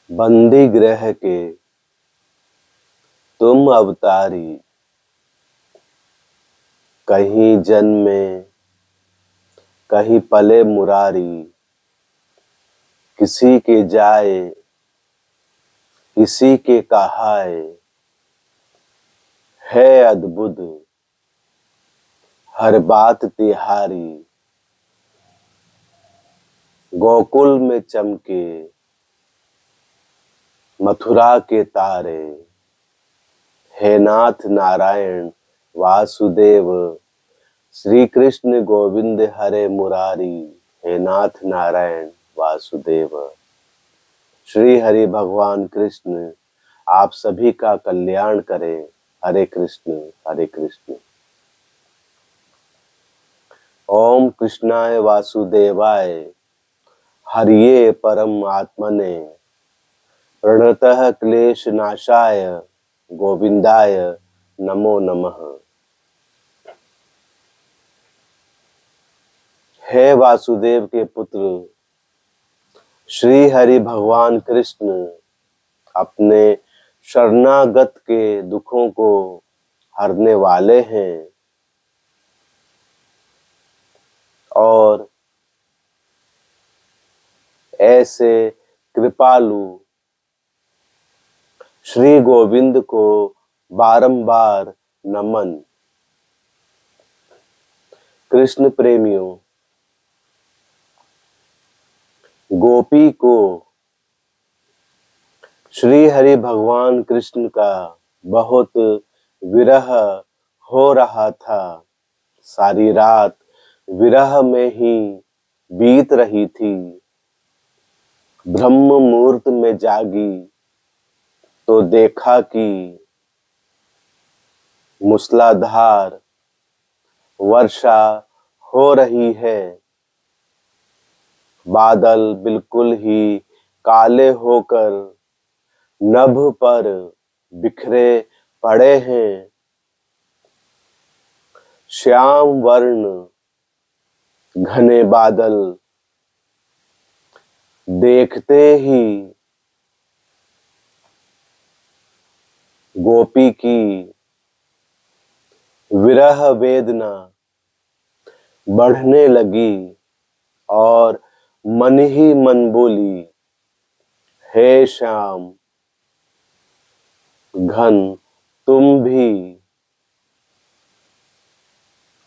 बंदी गृह के तुम अवतारी, कहीं जन्मे कहीं पले मुरारी। किसी के जाए किसी के कहाए, है अद्भुत हर बात तिहारी। गोकुल में चमके मथुरा के तारे, हे नाथ नारायण वासुदेव। श्री कृष्ण गोविंद हरे मुरारी, हे नाथ नारायण वासुदेव। श्री हरि भगवान कृष्ण आप सभी का कल्याण करें। हरे कृष्ण हरे कृष्ण। ओम कृष्णाय वासुदेवाय हरिये परम आत्मने प्रणतः क्लेश नाशाय गोविंदाय नमो नमः। हे वासुदेव के पुत्र श्री हरि भगवान कृष्ण अपने शरणागत के दुखों को हरने वाले हैं और ऐसे कृपालु श्री गोविंद को बारंबार नमन। कृष्ण प्रेमियों, गोपी को श्री हरि भगवान कृष्ण का बहुत विरह हो रहा था। सारी रात विरह में ही बीत रही थी। ब्रह्म मुहूर्त में जागी तो देखा कि मूसलाधार वर्षा हो रही है। बादल बिल्कुल ही काले होकर नभ पर बिखरे पड़े हैं। श्याम वर्ण घने बादल देखते ही गोपी की विरह वेदना बढ़ने लगी और मन ही मन बोली, हे श्याम घन तुम भी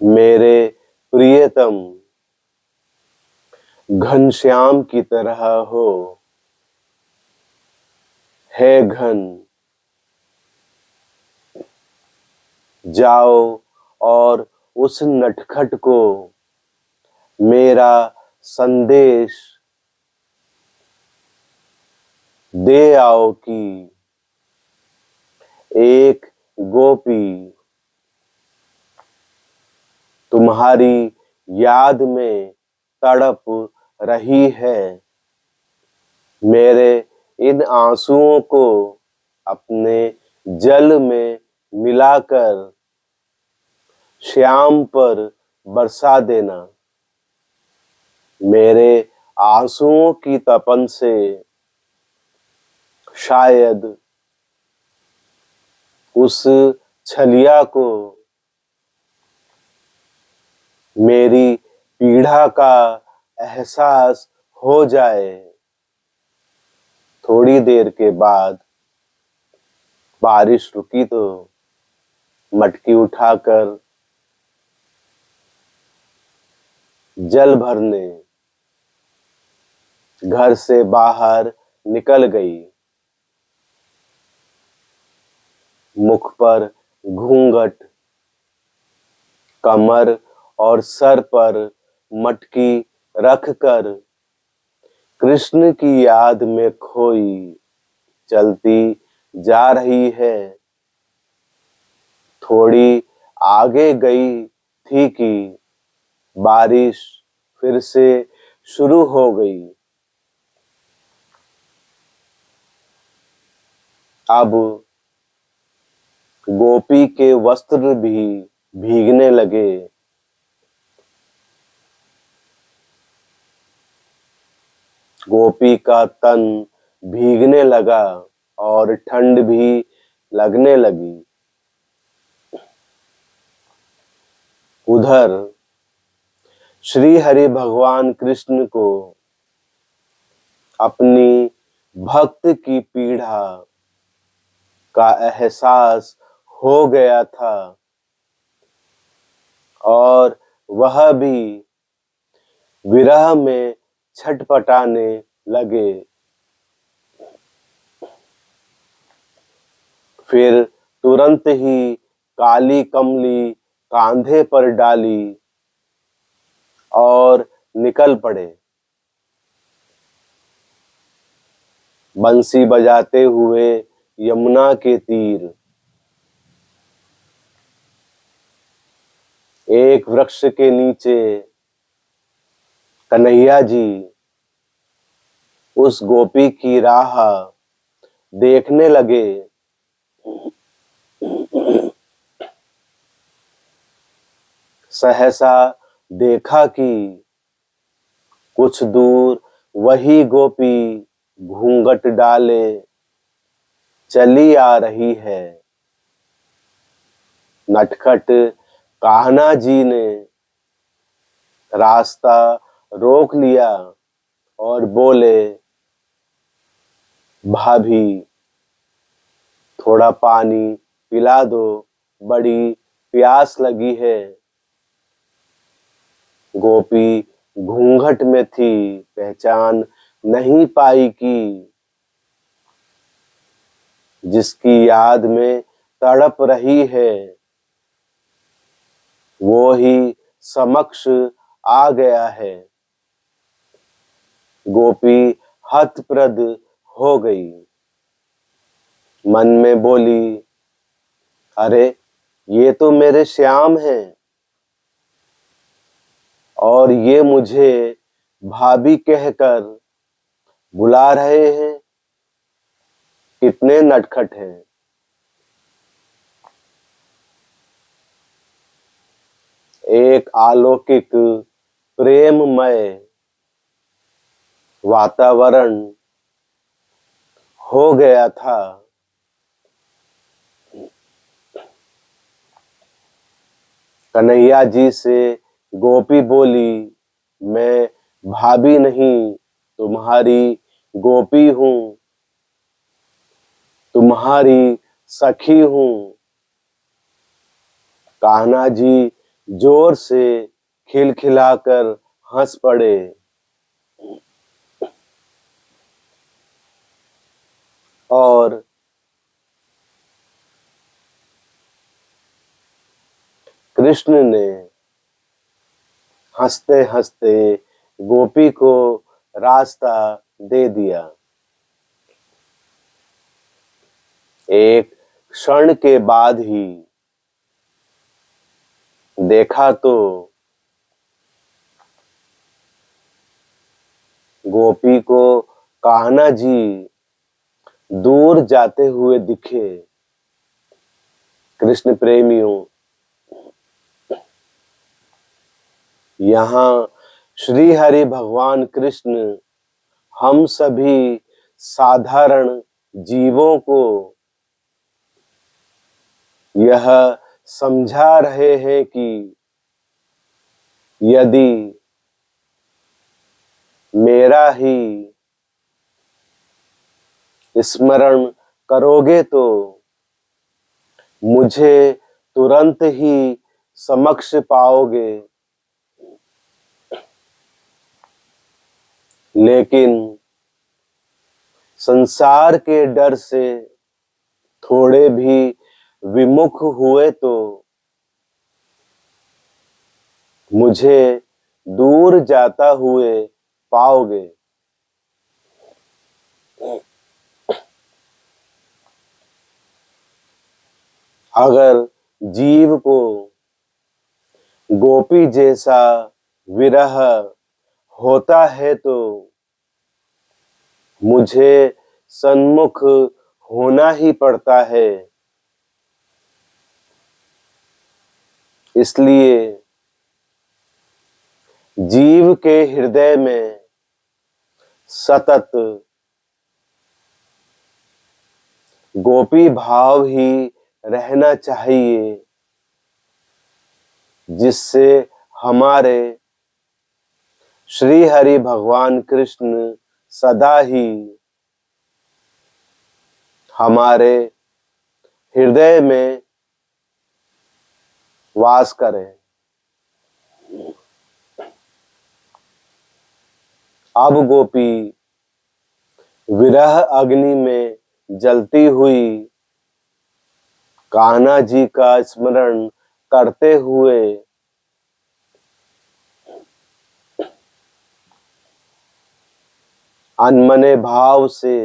मेरे प्रियतम घनश्याम की तरह हो। हे घन जाओ और उस नटखट को मेरा संदेश दे आओ कि एक गोपी तुम्हारी याद में तड़प रही है। मेरे इन आंसुओं को अपने जल में मिलाकर श्याम पर बरसा देना। मेरे आंसुओं की तपन से शायद उस छलिया को मेरी पीड़ा का एहसास हो जाए। थोड़ी देर के बाद बारिश रुकी तो मटकी उठाकर जल भरने घर से बाहर निकल गई। मुख पर घूंघट, कमर और सर पर मटकी रखकर कृष्ण की याद में खोई चलती जा रही है। थोड़ी आगे गई थी कि बारिश फिर से शुरू हो गई। अब गोपी के वस्त्र भी भीगने लगे। गोपी का तन भीगने लगा और ठंड भी लगने लगी। उधर श्री हरि भगवान कृष्ण को अपनी भक्त की पीड़ा का एहसास हो गया था और वह भी विरह में छटपटाने लगे। फिर तुरंत ही काली कमली कांधे पर डाली और निकल पड़े। बंसी बजाते हुए यमुना के तीर एक वृक्ष के नीचे कन्हैया जी उस गोपी की राह देखने लगे। सहसा देखा कि कुछ दूर वही गोपी घूंघट डाले चली आ रही है। नटखट कान्हा जी ने रास्ता रोक लिया और बोले, भाभी थोड़ा पानी पिला दो, बड़ी प्यास लगी है। गोपी घूंघट में थी, पहचान नहीं पाई कि जिसकी याद में तड़प रही है वो ही समक्ष आ गया है। गोपी हतप्रद हो गई। मन में बोली, अरे ये तो मेरे श्याम हैं और ये मुझे भाभी कहकर बुला रहे हैं। कितने नटखट हैं। एक अलौकिक प्रेममय वातावरण हो गया था। कन्हैया जी से गोपी बोली, मैं भाभी नहीं तुम्हारी गोपी हूं, तुम्हारी सखी हूं। कान्हा जी जोर से खिलखिलाकर हंस पड़े और कृष्ण ने हंसते हंसते गोपी को रास्ता दे दिया। एक क्षण के बाद ही देखा तो गोपी को कान्हा जी दूर जाते हुए दिखे। कृष्ण प्रेमियों, यहाँ श्री हरि भगवान कृष्ण हम सभी साधारण जीवों को यह समझा रहे हैं कि यदि मेरा ही स्मरण करोगे तो मुझे तुरंत ही समक्ष पाओगे। लेकिन संसार के डर से थोड़े भी विमुख हुए तो मुझे दूर जाता हुए पाओगे। अगर जीव को गोपी जैसा विरह होता है तो मुझे सन्मुख होना ही पड़ता है। इसलिए जीव के हृदय में सतत गोपी भाव ही रहना चाहिए, जिससे हमारे श्री हरि भगवान कृष्ण सदा ही हमारे हृदय में वास करें। अब गोपी विरह अग्नि में जलती हुई कान्हा जी का स्मरण करते हुए अनमने भाव से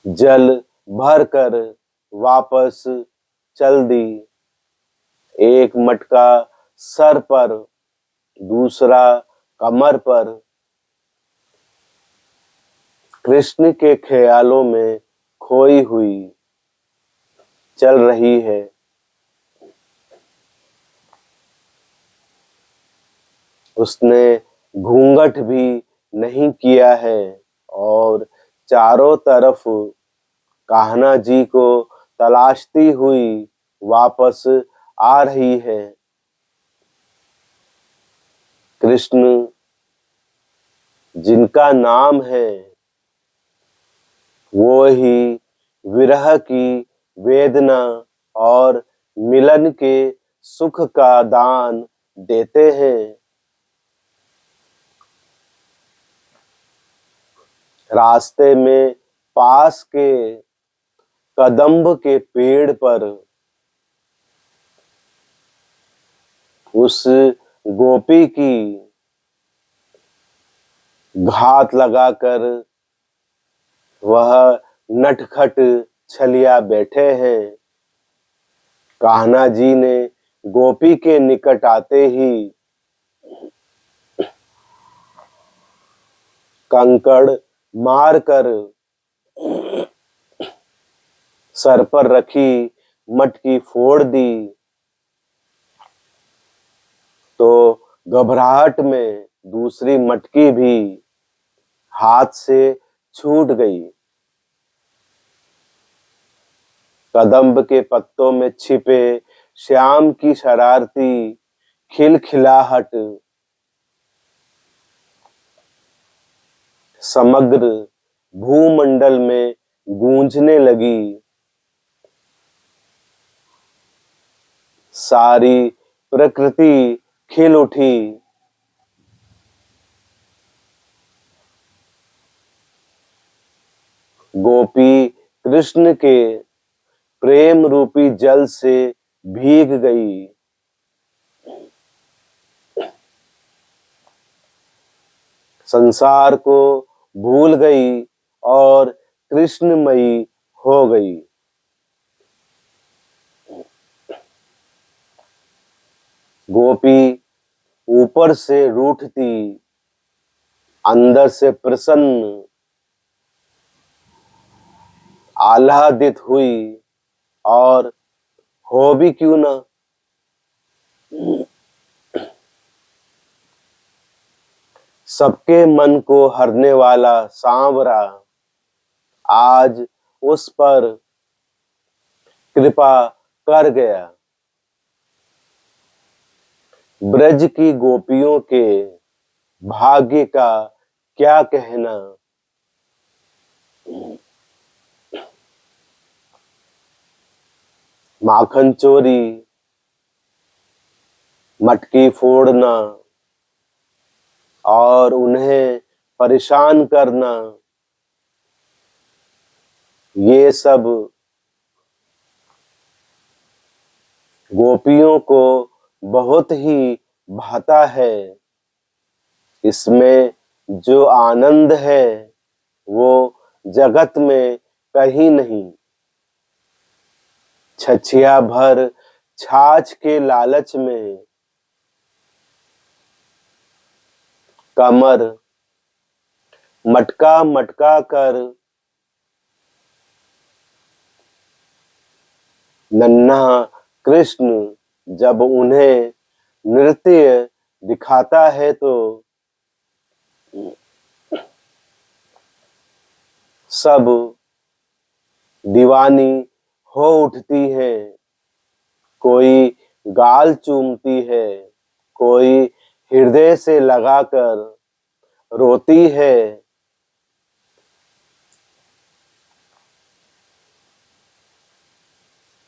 जल भर कर वापस चल दी। एक मटका सर पर, दूसरा कमर पर, कृष्ण के ख्यालों में खोई हुई चल रही है। उसने घूंघट भी नहीं किया है और चारों तरफ कान्हा जी को तलाशती हुई वापस आ रही है। कृष्ण जिनका नाम है वो ही विरह की वेदना और मिलन के सुख का दान देते हैं। रास्ते में पास के कदम्ब के पेड़ पर उस गोपी की घात लगाकर वह नटखट छलिया बैठे हैं। कान्हा जी ने गोपी के निकट आते ही कंकड़ मारकर सर पर रखी मटकी फोड़ दी, तो घबराहट में दूसरी मटकी भी हाथ से छूट गई। कदम्ब के पत्तों में छिपे श्याम की शरारती खिलखिलाहट समग्र भूमंडल में गूंजने लगी। सारी प्रकृति खिल उठी। गोपी कृष्ण के प्रेम रूपी जल से भीग गई। संसार को भूल गई और कृष्णमयी हो गई। गोपी ऊपर से रूठती, अंदर से प्रसन्न आह्लादित हुई, और हो भी क्यों ना। सबके मन को हरने वाला सांवरा आज उस पर कृपा कर गया। ब्रज की गोपियों के भाग्य का क्या कहना। माखन चोरी, मटकी फोड़ना और उन्हें परेशान करना, ये सब गोपियों को बहुत ही भाता है। इसमें जो आनंद है वो जगत में कहीं नहीं। छछिया भर छाछ के लालच में कमर मटका मटका कर नन्हा कृष्ण जब उन्हें नृत्य दिखाता है तो सब दीवानी हो उठती है, कोई गाल चूमती है, कोई हृदय से लगाकर रोती है,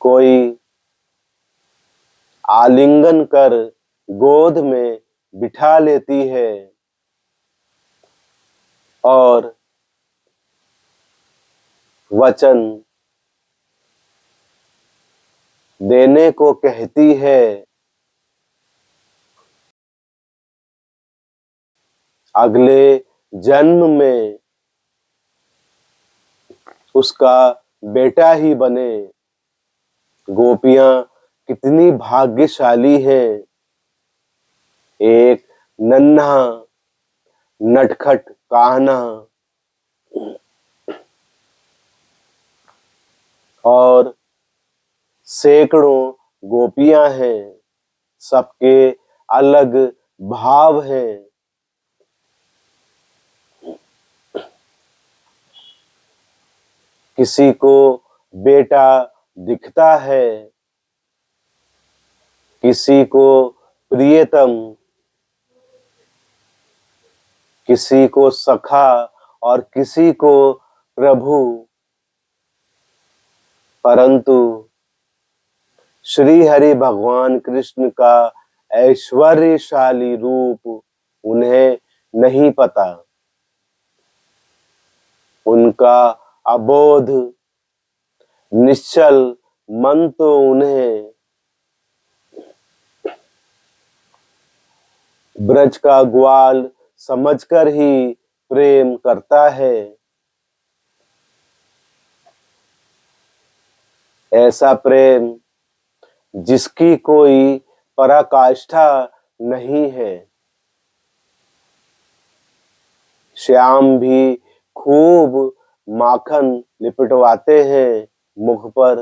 कोई आलिंगन कर गोद में बिठा लेती है और वचन देने को कहती है, अगले जन्म में उसका बेटा ही बने। गोपियां कितनी भाग्यशाली हैं। एक नन्हा नटखट कान्हा और सैकड़ों गोपियां हैं, सबके अलग भाव हैं। किसी को बेटा दिखता है, किसी को प्रियतम, किसी को सखा और किसी को प्रभु, परंतु श्री हरि भगवान कृष्ण का ऐश्वर्यशाली रूप उन्हें नहीं पता। उनका अबोध निश्चल मन तो उन्हें ब्रज का ग्वाल समझकर ही प्रेम करता है। ऐसा प्रेम जिसकी कोई पराकाष्ठा नहीं है। श्याम भी खूब माखन लिपटवाते हैं मुख पर,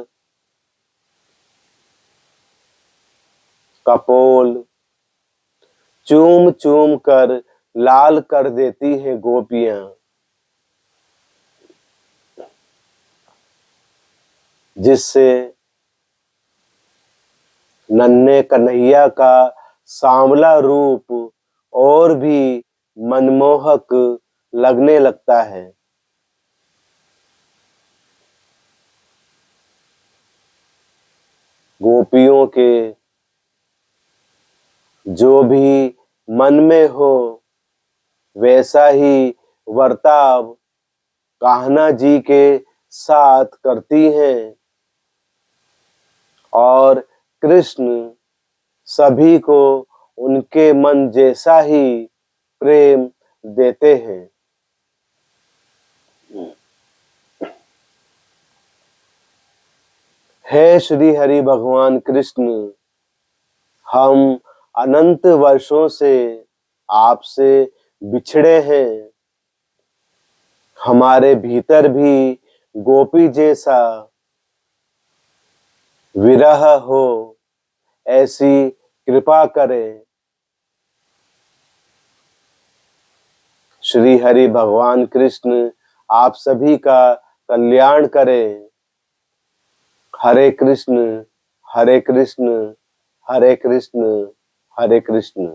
कपोल चूम चूम कर लाल कर देती हैं गोपियां, जिससे नन्हे कन्हैया का सांवला रूप और भी मनमोहक लगने लगता है। गोपियों के जो भी मन में हो वैसा ही वर्ताव कान्हा जी के साथ करती हैं और कृष्ण सभी को उनके मन जैसा ही प्रेम देते हैं। हे श्री हरि भगवान कृष्ण, हम अनंत वर्षों से आपसे बिछड़े हैं। हमारे भीतर भी गोपी जैसा विरह हो, ऐसी कृपा करें। श्री हरि भगवान कृष्ण आप सभी का कल्याण करें। हरे कृष्ण हरे कृष्ण हरे कृष्ण हरे कृष्ण।